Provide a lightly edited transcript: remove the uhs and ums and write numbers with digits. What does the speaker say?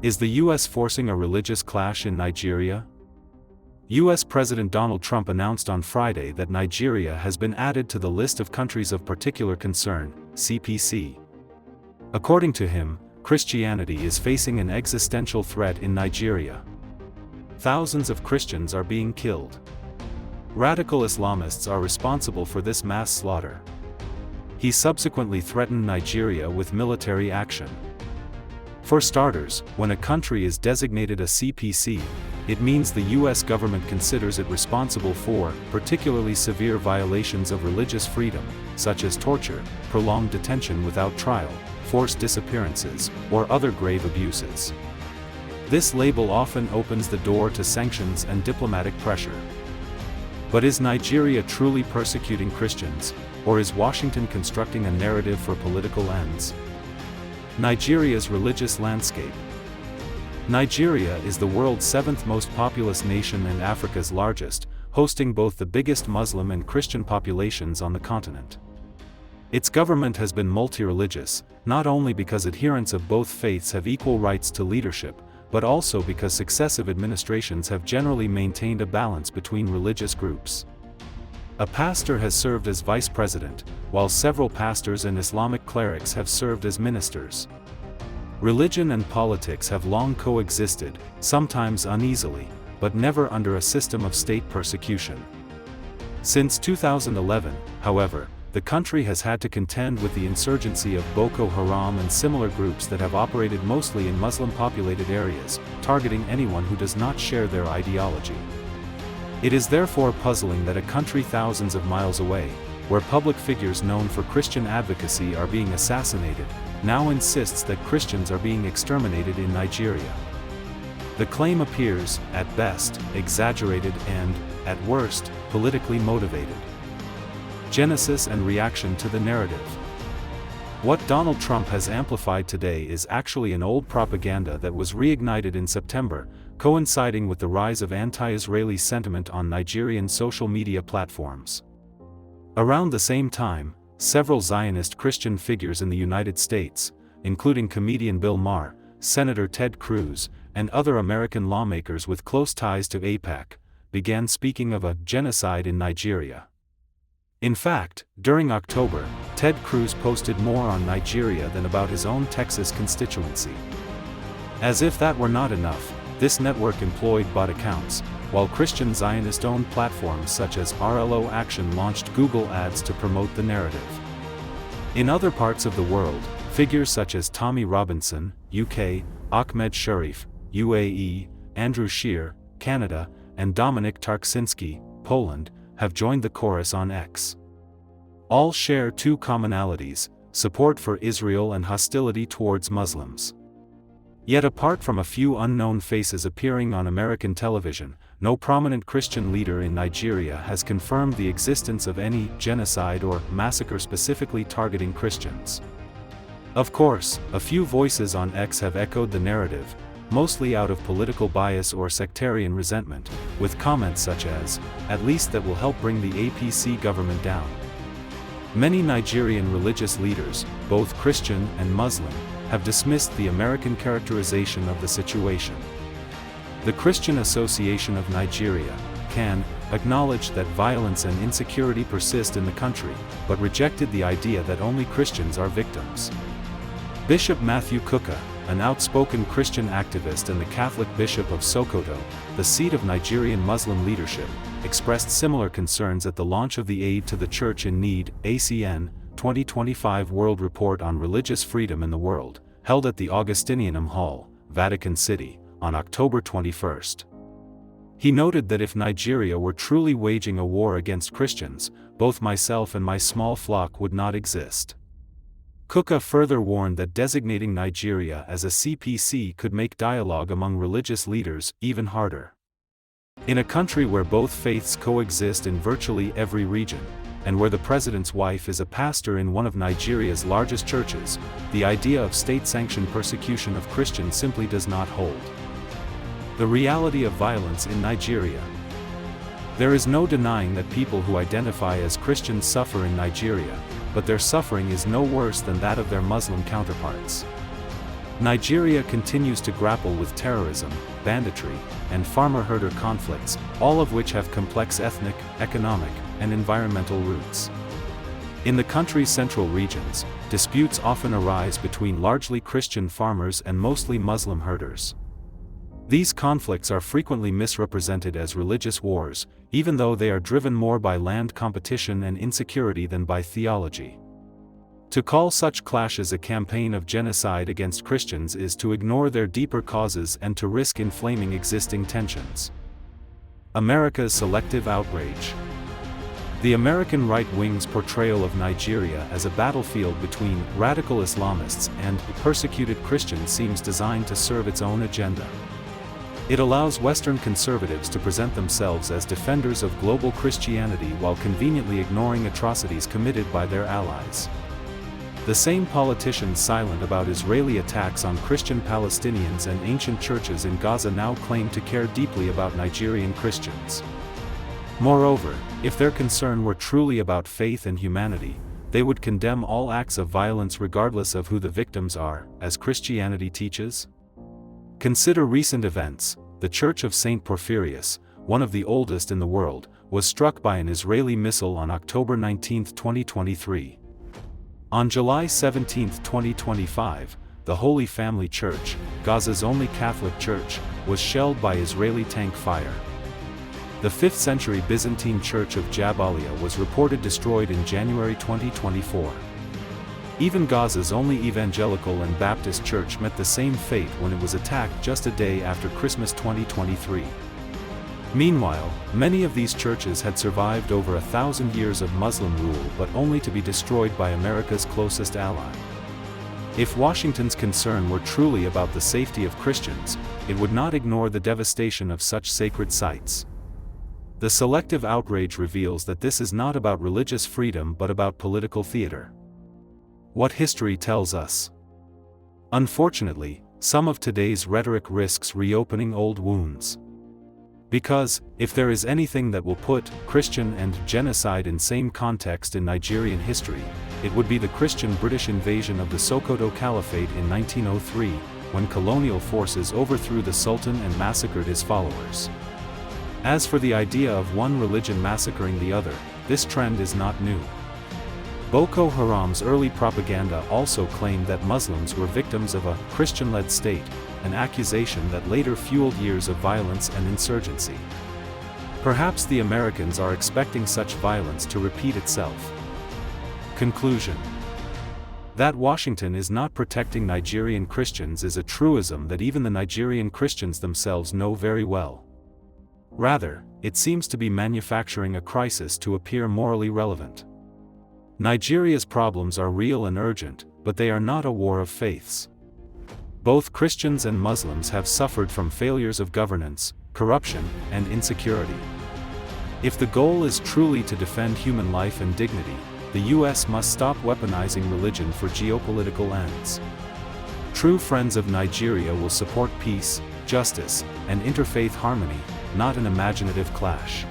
Is the U.S. forcing a religious clash in Nigeria? U.S. President Donald Trump announced on Friday that Nigeria has been added to the list of countries of particular concern, CPC. According to him, Christianity is facing an existential threat in Nigeria. Thousands of Christians are being killed. Radical Islamists are responsible for this mass slaughter. He subsequently threatened Nigeria with military action. For starters, when a country is designated a CPC, it means the U.S. government considers it responsible for particularly severe violations of religious freedom, such as torture, prolonged detention without trial, forced disappearances, or other grave abuses. This label often opens the door to sanctions and diplomatic pressure. But is Nigeria truly persecuting Christians, or is Washington constructing a narrative for political ends? Nigeria's religious landscape. Nigeria is the world's seventh most populous nation and Africa's largest, hosting both the biggest Muslim and Christian populations on the continent. Its government has been multi-religious, not only because adherents of both faiths have equal rights to leadership, but also because successive administrations have generally maintained a balance between religious groups. A pastor has served as vice president, while several pastors and Islamic clerics have served as ministers. Religion and politics have long coexisted, sometimes uneasily, but never under a system of state persecution. Since 2011, however, the country has had to contend with the insurgency of Boko Haram and similar groups that have operated mostly in Muslim-populated areas, targeting anyone who does not share their ideology. It is therefore puzzling that a country thousands of miles away, where public figures known for Christian advocacy are being assassinated, now insists that Christians are being exterminated in Nigeria. The claim appears, at best, exaggerated and, at worst, politically motivated. Genesis and reaction to the narrative. What Donald Trump has amplified today is actually an old propaganda that was reignited in September, coinciding with the rise of anti-Israeli sentiment on Nigerian social media platforms. Around the same time, several Zionist Christian figures in the United States, including comedian Bill Maher, Senator Ted Cruz, and other American lawmakers with close ties to AIPAC, began speaking of a genocide in Nigeria. In fact, during October, Ted Cruz posted more on Nigeria than about his own Texas constituency. As if that were not enough, this network employed bot accounts, while Christian Zionist-owned platforms such as RLO Action launched Google Ads to promote the narrative. In other parts of the world, figures such as Tommy Robinson, UK, Ahmed Sharif, UAE, Andrew Scheer, Canada, and Dominik Tarczyński, Poland, have joined the chorus on X. All share two commonalities: support for Israel and hostility towards Muslims. Yet apart from a few unknown faces appearing on American television, no prominent Christian leader in Nigeria has confirmed the existence of any genocide or massacre specifically targeting Christians. Of course, a few voices on X have echoed the narrative, mostly out of political bias or sectarian resentment, with comments such as, "At least that will help bring the APC government down." Many Nigerian religious leaders, both Christian and Muslim, have dismissed the American characterization of the situation. The Christian Association of Nigeria, CAN, acknowledged that violence and insecurity persist in the country, but rejected the idea that only Christians are victims. Bishop Matthew Kuka, an outspoken Christian activist and the Catholic Bishop of Sokoto, the seat of Nigerian Muslim leadership, expressed similar concerns at the launch of the Aid to the Church in Need (ACN) 2025 World Report on Religious Freedom in the World, held at the Augustinianum Hall, Vatican City, on October 21. He noted that if Nigeria were truly waging a war against Christians, both myself and my small flock would not exist. Kuka further warned that designating Nigeria as a CPC could make dialogue among religious leaders even harder. In a country where both faiths coexist in virtually every region, and where the president's wife is a pastor in one of Nigeria's largest churches, the idea of state-sanctioned persecution of Christians simply does not hold. The reality of violence in Nigeria. There is no denying that people who identify as Christians suffer in Nigeria, but their suffering is no worse than that of their Muslim counterparts. Nigeria continues to grapple with terrorism, banditry, and farmer-herder conflicts, all of which have complex ethnic, economic, and environmental roots. In the country's central regions, disputes often arise between largely Christian farmers and mostly Muslim herders. These conflicts are frequently misrepresented as religious wars, even though they are driven more by land competition and insecurity than by theology. To call such clashes a campaign of genocide against Christians is to ignore their deeper causes and to risk inflaming existing tensions. America's selective outrage. The American right wing's portrayal of Nigeria as a battlefield between radical Islamists and persecuted Christians seems designed to serve its own agenda. It allows Western conservatives to present themselves as defenders of global Christianity while conveniently ignoring atrocities committed by their allies. The same politicians silent about Israeli attacks on Christian Palestinians and ancient churches in Gaza now claim to care deeply about Nigerian Christians. Moreover, if their concern were truly about faith and humanity, they would condemn all acts of violence regardless of who the victims are, as Christianity teaches. Consider recent events. The Church of St. Porphyrius, one of the oldest in the world, was struck by an Israeli missile on October 19, 2023. On July 17, 2025, the Holy Family Church, Gaza's only Catholic church, was shelled by Israeli tank fire. The 5th century Byzantine Church of Jabalia was reported destroyed in January 2024. Even Gaza's only evangelical and Baptist church met the same fate when it was attacked just a day after Christmas 2023. Meanwhile, many of these churches had survived over 1,000 years of Muslim rule but only to be destroyed by America's closest ally. If Washington's concern were truly about the safety of Christians, it would not ignore the devastation of such sacred sites. The selective outrage reveals that this is not about religious freedom but about political theater. What history tells us. Unfortunately, some of today's rhetoric risks reopening old wounds. Because, if there is anything that will put Christian and genocide in same context in Nigerian history, it would be the Christian British invasion of the Sokoto Caliphate in 1903, when colonial forces overthrew the Sultan and massacred his followers. As for the idea of one religion massacring the other, this trend is not new. Boko Haram's early propaganda also claimed that Muslims were victims of a Christian-led state, an accusation that later fueled years of violence and insurgency. Perhaps the Americans are expecting such violence to repeat itself. Conclusion. That Washington is not protecting Nigerian Christians is a truism that even the Nigerian Christians themselves know very well. Rather, it seems to be manufacturing a crisis to appear morally relevant. Nigeria's problems are real and urgent, but they are not a war of faiths. Both Christians and Muslims have suffered from failures of governance, corruption, and insecurity. If the goal is truly to defend human life and dignity, the US must stop weaponizing religion for geopolitical ends. True friends of Nigeria will support peace, justice, and interfaith harmony, not an imaginative clash.